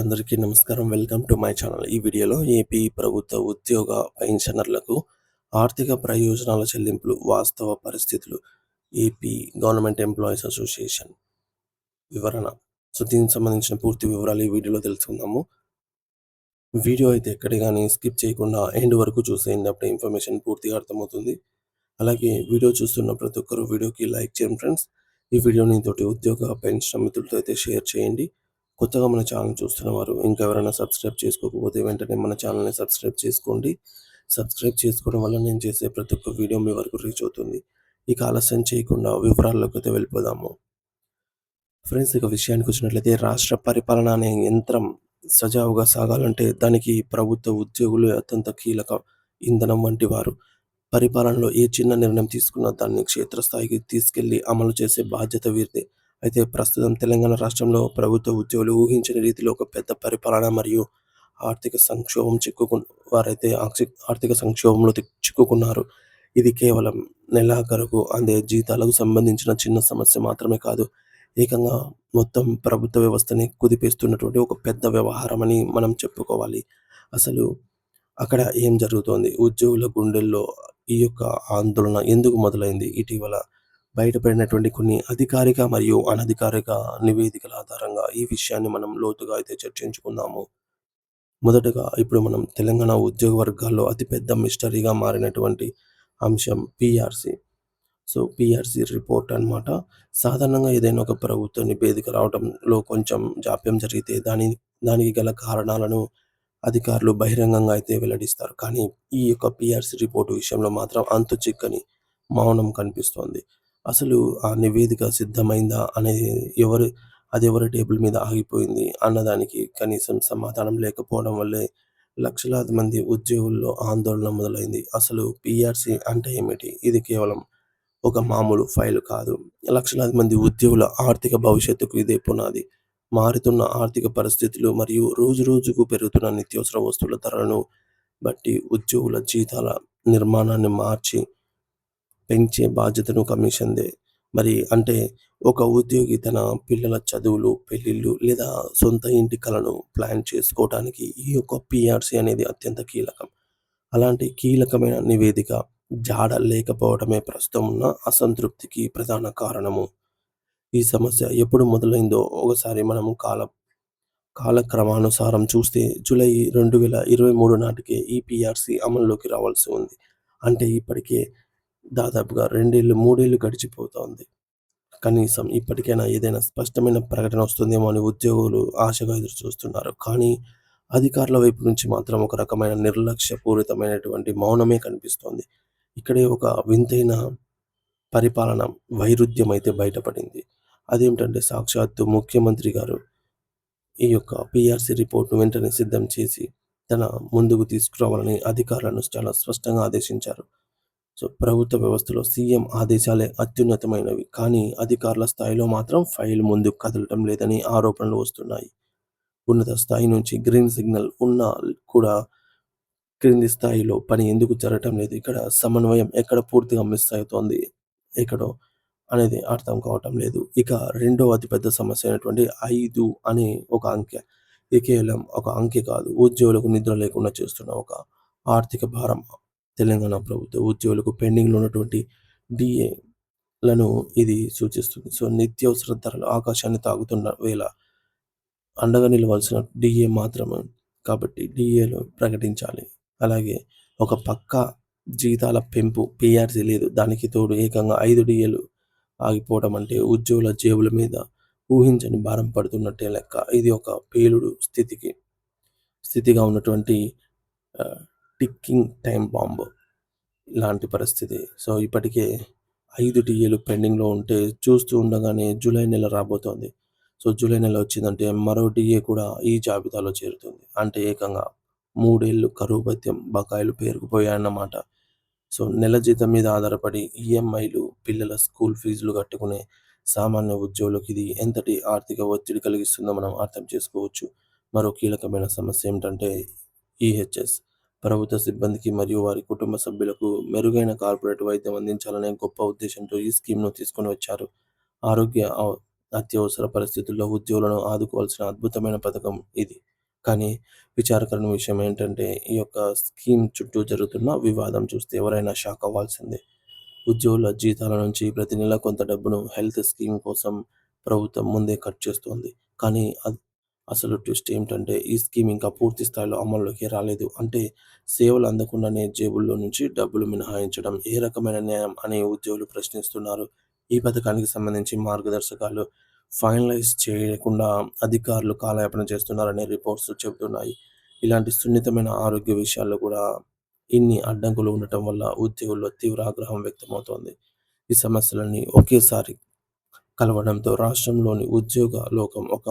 అందరికీ నమస్కారం. Welcome to my channel. ఈ వీడియోలో ఏపీ ప్రభుత్వ ఉద్యోగ పెన్షనర్లకు ఆర్థిక ప్రయోజనాల చెల్లింపులు, వాస్తవ పరిస్థితులు, ఏపీ గవర్నమెంట్ ఎంప్లాయీస్ అసోసియేషన్ వివరణ. దీనికి సంబంధించిన పూర్తి వివరాలు ఈ వీడియోలో తెలుసుకుందాము. వీడియో అయితే ఎక్కడే గానీ స్కిప్ చేయకుండా ఎండ్ వరకు చూసేయండి. అప్పుడే ఇన్ఫర్మేషన్ పూర్తిగా అర్థమవుతుంది. అలాగే వీడియో చూస్తున్న ప్రతి ఒక్కరు వీడియోకి లైక్ చేయండి ఫ్రెండ్స్. ఈ వీడియోని తోటి ఉద్యోగ పెన్షన్ మిత్రులతో అయితే షేర్ చేయండి. కొత్తగా మన ఛానల్ చూస్తున్న వారు ఇంకా ఎవరైనా సబ్స్క్రైబ్ చేసుకోకపోతే వెంటనే మన ఛానల్ని సబ్స్క్రైబ్ చేసుకోండి. సబ్స్క్రైబ్ చేసుకోవడం వల్ల నేను చేసే ప్రతి ఒక్క వీడియో మీ వరకు రీచ్ అవుతుంది. ఇక ఆలస్యం చేయకుండా వివరాల్లోకి అయితే వెళ్ళిపోదాము. ఫ్రెండ్స్, ఇక విషయానికి వచ్చినట్లయితే రాష్ట్ర పరిపాలన అనే యంత్రం సజావుగా సాగాలంటే దానికి ప్రభుత్వ ఉద్యోగులు అత్యంత కీలక ఇంధనం వంటి వారు. పరిపాలనలో ఏ చిన్న నిర్ణయం తీసుకున్నా దాన్ని క్షేత్రస్థాయికి తీసుకెళ్లి అమలు చేసే బాధ్యత వీరిదే. అయితే ప్రస్తుతం తెలంగాణ రాష్ట్రంలో ప్రభుత్వ ఉద్యోగులు ఊహించని రీతిలో ఒక పెద్ద పరిపాలన మరియు ఆర్థిక సంక్షోభం వారైతే ఆర్థిక సంక్షోభంలో చిక్కుకున్నారు. ఇది కేవలం నెలాఖరుకు అందే జీతాలకు సంబంధించిన చిన్న సమస్య మాత్రమే కాదు. ఏకంగా మొత్తం ప్రభుత్వ వ్యవస్థని కుదిపేస్తున్నటువంటి ఒక పెద్ద వ్యవహారం అని మనం చెప్పుకోవాలి. అసలు అక్కడ ఏం జరుగుతోంది? ఉద్యోగుల గుండెల్లో ఈ యొక్క ఆందోళన ఎందుకు మొదలైంది? ఇటీవల బయటపడినటువంటి కొన్ని అధికారిక మరియు అనధికారిక నివేదికల ఆధారంగా ఈ విషయాన్ని మనం లోతుగా అయితే చర్చించుకుందాము. మొదటగా ఇప్పుడు మనం తెలంగాణ ఉద్యోగ వర్గాల్లో అతిపెద్ద మిస్టరీగా మారినటువంటి అంశం పీఆర్సీ. పీఆర్సీ రిపోర్ట్ అన్నమాట. సాధారణంగా ఏదైనా ఒక ప్రభుత్వ నివేదిక రావడంలో కొంచెం జాప్యం జరిగితే దానికి గల కారణాలను అధికారులు బహిరంగంగా అయితే వెల్లడిస్తారు. కానీ ఈ యొక్క పీఆర్సీ రిపోర్ట్ విషయంలో మాత్రం అంతు చిక్కని మౌనం కనిపిస్తోంది. అసలు ఆ నివేదిక సిద్ధమైందా అనేది అది ఎవరి టేబుల్ మీద ఆగిపోయింది అన్నదానికి కనీసం సమాధానం లేకపోవడం వల్లే లక్షలాది మంది ఉద్యోగుల్లో ఆందోళన మొదలైంది. అసలు పీఆర్సీ అంటే ఏమిటి? ఇది కేవలం ఒక మామూలు ఫైల్ కాదు. లక్షలాది మంది ఉద్యోగుల ఆర్థిక భవిష్యత్తుకు ఇదే పునాది. మారుతున్న ఆర్థిక పరిస్థితులు మరియు రోజురోజుకు పెరుగుతున్న నిత్యావసర వస్తువుల ధరలను బట్టి ఉద్యోగుల జీతాల నిర్మాణాన్ని మార్చి పెంచే బాధ్యతను కమిషన్‌దే. మరి అంటే ఒక ఉద్యోగి తన పిల్లల చదువులు, పెళ్ళిళ్ళు లేదా సొంత ఇంటి కలను ప్లాన్ చేసుకోవటానికి ఈ యొక్క పీఆర్సీ అనేది అత్యంత కీలకం. అలాంటి కీలకమైన నివేదిక జాడ లేకపోవడమే ప్రస్తుతం ఉన్న అసంతృప్తికి ప్రధాన కారణము. ఈ సమస్య ఎప్పుడు మొదలైందో ఒకసారి మనము కాలక్రమానుసారం చూస్తే జూలై 2023 నాటికే ఈ పీఆర్సీ అమల్లోకి రావాల్సి ఉంది. అంటే ఇప్పటికే దాదాపుగా 2 ఏళ్ళు, 3 ఏళ్ళు గడిచిపోతోంది. కనీసం ఇప్పటికైనా ఏదైనా స్పష్టమైన ప్రకటన వస్తుందేమో అని ఉద్యోగులు ఆశగా ఎదురుచూస్తున్నారు. కానీ అధికారుల వైపు నుంచి మాత్రం ఒక రకమైన నిర్లక్ష్యపూరితమైనటువంటి మౌనమే కనిపిస్తోంది. ఇక్కడే ఒక వింతైన పరిపాలన వైరుధ్యం అయితే బయటపడింది. అదేమిటంటే సాక్షాత్తు ముఖ్యమంత్రి గారు ఈ యొక్క పీఆర్సీ రిపోర్ట్‌ను వెంటనే సిద్ధం చేసి తన ముందుకు తీసుకురావాలని అధికారులను చాలా స్పష్టంగా ఆదేశించారు. ప్రభుత్వ వ్యవస్థలో సీఎం ఆదేశాలే అత్యున్నతమైనవి. కానీ అధికారుల స్థాయిలో మాత్రం ఫైల్ ముందుకు కదలటం లేదని ఆరోపణలు వస్తున్నాయి. ఉన్నత స్థాయి నుంచి గ్రీన్ సిగ్నల్ ఉన్నా కూడా క్రింది స్థాయిలో పని ఎందుకు జరగటం లేదు? ఇక్కడ సమన్వయం ఎక్కడ పూర్తిగా మిస్ అవుతోంది? ఎక్కడో అనేది అర్థం కావటం లేదు. ఇక రెండో అతిపెద్ద సమస్య అయినటువంటి 5 అనే ఒక అంకె. ఇది కేవలం ఒక అంకె కాదు. ఉద్యోగులకు నిద్ర లేకుండా చేస్తున్న ఒక ఆర్థిక భారం. తెలంగాణ ప్రభుత్వ ఉద్యోగులకు పెండింగ్‌లో ఉన్నటువంటి డీఏలను ఇది సూచిస్తుంది. నిత్యావసర ధరలు ఆకాశాన్ని తాకుతున్న వేళ అండగా నిలవాల్సిన డీఏ మాత్రమే. కాబట్టి డీఏలు ప్రకటించాలి. అలాగే ఒక పక్క జీతాల పెంపు పీఆర్సీ లేదు. దానికి తోడు ఏకంగా 5 డీఏలు ఆగిపోవడం అంటే ఉద్యోగుల జేబుల మీద ఊహించని భారం పడుతున్నట్టే లెక్క. ఇది ఒక పేలుడు స్థితిగా ఉన్నటువంటి టిక్కింగ్ టైమ్ బాంబ్ లాంటి పరిస్థితి. ఇప్పటికే 5 డీఏలు పెండింగ్‌లో ఉంటే చూస్తూ ఉండగానే జూలై నెల రాబోతోంది. జూలై నెల వచ్చిందంటే మరో డీఏ కూడా ఈ జాబితాలో చేరుతుంది. అంటే ఏకంగా 3 ఏళ్ళు కరువు భత్యం బకాయిలు పేరుకుపోయాయన్నమాట. నెల జీతం మీద ఆధారపడి ఈఎంఐలు, పిల్లల స్కూల్ ఫీజులు కట్టుకునే సామాన్య ఉద్యోగులకు ఇది ఎంతటి ఆర్థిక ఒత్తిడి కలిగిస్తుందో మనం అర్థం చేసుకోవచ్చు. మరో కీలకమైన సమస్య ఏమిటంటే ఈహెచ్ఎస్. ప్రభుత్వ సిబ్బందికి మరియు వారి కుటుంబ సభ్యులకు మెరుగైన కార్పొరేట్ వైద్యం అందించాలనే గొప్ప ఉద్దేశంతో ఈ స్కీమ్‌ను తీసుకొని వచ్చారు. ఆరోగ్య అత్యవసర పరిస్థితుల్లో ఉద్యోగులను ఆదుకోవాల్సిన అద్భుతమైన పథకం ఇది. కానీ విచారకరమైన విషయం ఏంటంటే, ఈ యొక్క స్కీమ్ చుట్టూ జరుగుతున్న వివాదం చూస్తే ఎవరైనా షాక్ అవ్వాల్సిందే. ఉద్యోగుల జీతాల నుంచి ప్రతి నెల కొంత డబ్బును హెల్త్ స్కీమ్ కోసం ప్రభుత్వం ముందే కట్ చేస్తోంది. కానీ అసలు ట్విస్ట్ ఏమిటంటే, ఈ స్కీమ్ ఇంకా పూర్తి స్థాయిలో అమల్లోకి రాలేదు. అంటే సేవలు అందకుండానే జేబుల్లో నుంచి డబ్బులు మినహాయించడం ఏ రకమైన న్యాయం అని ఉద్యోగులు ప్రశ్నిస్తున్నారు. ఈ పథకానికి సంబంధించి మార్గదర్శకాలు ఫైనలైజ్ చేయకుండా అధికారులు కాలయాపన చేస్తున్నారనే రిపోర్ట్స్ చెబుతున్నాయి. ఇలాంటి సున్నితమైన ఆరోగ్య విషయాల్లో కూడా ఇన్ని అడ్డంకులు ఉండటం వల్ల ఉద్యోగుల్లో తీవ్ర ఆగ్రహం వ్యక్తమవుతోంది. ఈ సమస్యలన్నీ ఒకేసారి కలవడంతో రాష్ట్రంలోని ఉద్యోగ లోకం ఒక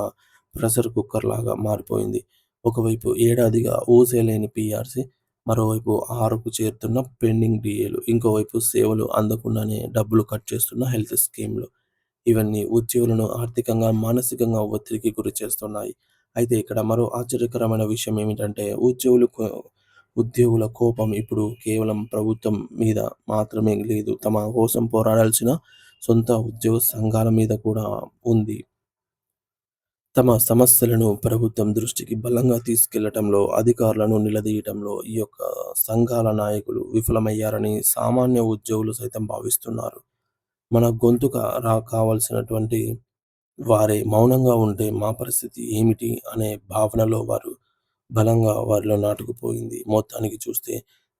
ప్రెషర్ కుక్కర్ లాగా మారిపోయింది. ఒకవైపు ఏడాదిగా ఊసేలేని పీఆర్సీ, మరోవైపు 6కు చేరుతున్న పెండింగ్ డీఏలు, ఇంకోవైపు సేవలు అందకుండానే డబ్బులు కట్ చేస్తున్న హెల్త్ స్కీమ్‌లు. ఇవన్నీ ఉద్యోగులను ఆర్థికంగా, మానసికంగా ఒత్తిడికి గురిచేస్తున్నాయి. అయితే ఇక్కడ మరో ఆశ్చర్యకరమైన విషయం ఏమిటంటే, ఉద్యోగుల కోపం ఇప్పుడు కేవలం ప్రభుత్వం మీద మాత్రమే లేదు. తమ కోసం పోరాడాల్సిన సొంత ఉద్యోగ సంఘాల మీద కూడా ఉంది. తమ సమస్యలను ప్రభుత్వం దృష్టికి బలంగా తీసుకెళ్లటంలో, అధికారులను నిలదీయటంలో ఈ యొక్క సంఘాల నాయకులు విఫలమయ్యారని సామాన్య ఉద్యోగులు సైతం భావిస్తున్నారు. మన గొంతుక కావాల్సినటువంటి వారే మౌనంగా ఉంటే మా పరిస్థితి ఏమిటి అనే భావనలో బలంగా వారిలో నాటుకుపోయింది. మొత్తానికి చూస్తే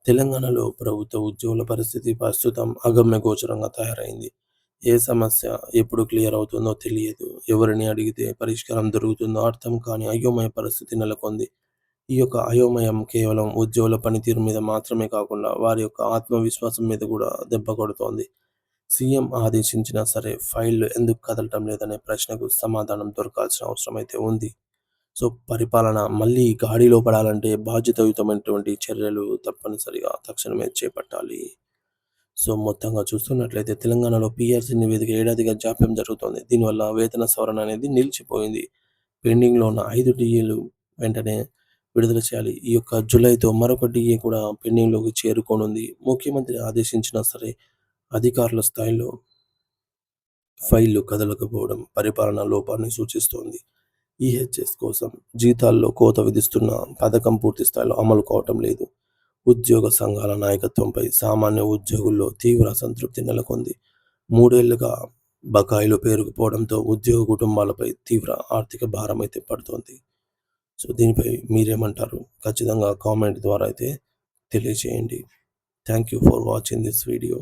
తెలంగాణలో ప్రభుత్వ ఉద్యోగుల పరిస్థితి ప్రస్తుతం అగమ్యగోచరంగా తయారైంది. ఏ సమస్య ఎప్పుడు క్లియర్ అవుతుందో తెలియదు. ఎవరిని అడిగితే పరిష్కారం దొరుకుతుందో అర్థం కాని అయోమయ పరిస్థితి నెలకొంది. ఈ యొక్క అయోమయం కేవలం ఉద్యోగుల పనితీరు మీద మాత్రమే కాకుండా వారి యొక్క ఆత్మవిశ్వాసం మీద కూడా దెబ్బ కొడుతోంది. సీఎం ఆదేశించినా సరే ఫైళ్లు ఎందుకు కదలటం లేదనే ప్రశ్నకు సమాధానం దొరకాల్సిన అవసరం అయితే ఉంది. సో పరిపాలన మళ్ళీ గాడిలో పడాలంటే బాధ్యతాయుతమైనటువంటి చర్యలు తప్పనిసరిగా తక్షణమే చేపట్టాలి. సో మొత్తంగా చూస్తున్నట్లయితే తెలంగాణలో పీఆర్సీ నివేదిక ఏడాదిగా జాప్యం జరుగుతోంది. దీనివల్ల వేతన సవరణ అనేది నిలిచిపోయింది. పెండింగ్‌లో ఉన్న 5 డీఏలు వెంటనే విడుదల చేయాలి. ఈ యొక్క జులైతో మరొక డీఏ కూడా పెండింగ్‌లోకి చేరుకోనుంది. ముఖ్యమంత్రి ఆదేశించినా సరే అధికారుల స్థాయిలో ఫైళ్లు కదలకపోవడం పరిపాలనా లోపాన్ని సూచిస్తోంది. ఈహెచ్ఎస్ కోసం జీతాల్లో కోత విధిస్తున్న పథకం పూర్తి స్థాయిలో అమలు కావటం లేదు. ఉద్యోగ సంఘాల నాయకత్వంపై సామాన్య ఉద్యోగుల్లో తీవ్ర అసంతృప్తి నెలకొంది. 3 ఏళ్లుగా బకాయిలు పేరుకుపోవడంతో ఉద్యోగ కుటుంబాలపై తీవ్ర ఆర్థిక భారమైతే పడుతోంది. సో దీనిపై మీరేమంటారు? ఖచ్చితంగా కామెంట్ ద్వారా అయితే తెలియజేయండి. Thank you for watching this video.